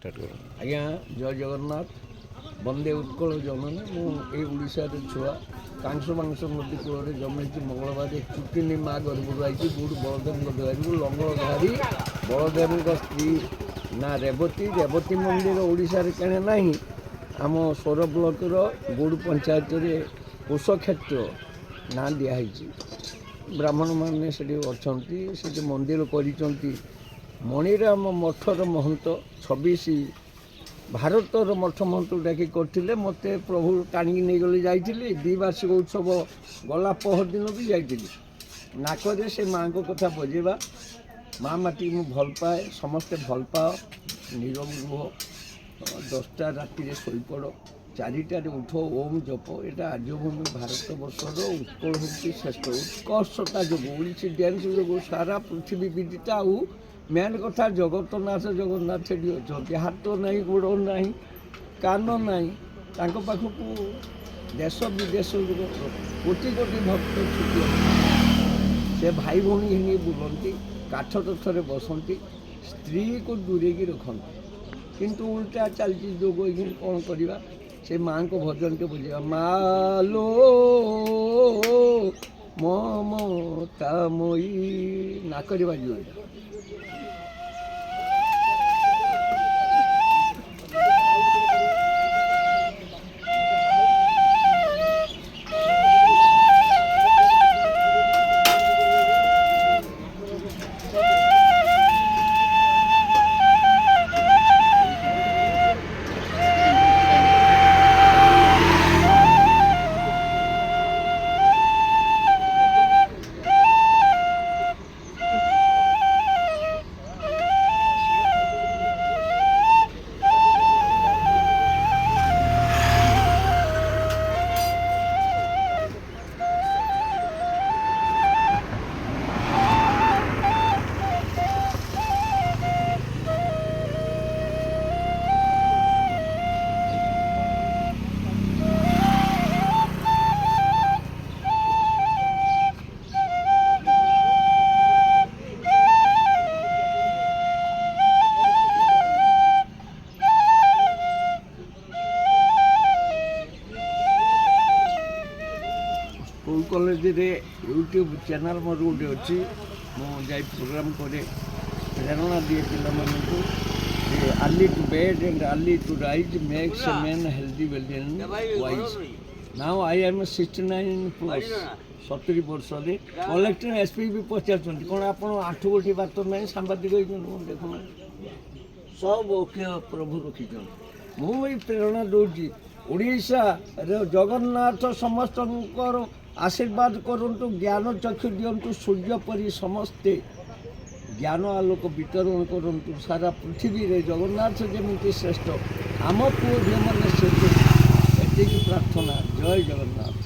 Start करो आज्ञा जय जगन्नाथ बंदे उत्कल जननी मुशार छुआ कांस मांस नदी कूल जमी मंगलवार चुटिनी माँ गर्भर आई गुड़ बलदेव दुआरू लंगल धारी बलदेव स्त्री ना रेवती रेवती मंदिर ओडिशार केणे ना आम सोर ब्लॉकर गुड़ पंचायत कोषक्षेत्र ना दिखाई ब्राह्मण मैंने से मंदिर कर मणिराम मठर महंत 26 भारतर मठ महंत डाकी करते मत प्रभु टाणी नहीं गली जाइली द्विवार्षिक उत्सव गला पहर दिन भी जाइली नाकरे से माँ को कथा बजेबा माँ माटी मु भल पाए समस्ते भल पाओ नीरव रुह 10टा राति शोपड़ 4टार उठ ओम जप यहाँ आर्यभूमि भारत वर्षर उत्कल हूँ श्रेष्ठ उत्कर्षता जो ओडिसी डांस जो सारा पृथ्वी विदिता आउ मेन कथा जगतनाथ जगन्नाथ अच्छा हाथ ना गोड़ ना कान ना पाखक देश विदेश कोटि कोटि भक्त छुट्टी से भाई भौणी हिंदी बुलती काठ तथरे बसती स्त्री को दूरे की रखती किंतु उल्टा चलती जोग कौन करवा से माँ को भजन के बुझा मालो ममतामयी नाकरी बाजी स्कूल कॉलेज रे यूट्यूब चैनल मोर गोटे अच्छी मुझे प्रोग्राम करे प्रेरणा दिए पिलाମାନଙ୍କୁ early to bed and early to rise makes a man healthy wealthy and wise now I am 69 plus 70 वर्ष कलेक्टर एसपी भी पचार कौन आप 8 गोटी बात ना सांबादिक देखना सब ओके प्रभु रखी मुझे प्रेरणा दूसरी ओडिशा जगन्नाथ समस्त आशीर्वाद करंतु ज्ञान चक्षु दिंतु सूर्य परी समस्ते ज्ञान आलोक वितरण करंतु सारा पृथ्वी रे जगन्नाथ जमी श्रेष्ठ आम पुओ झील मैंने से प्रार्थना जय जगन्नाथ।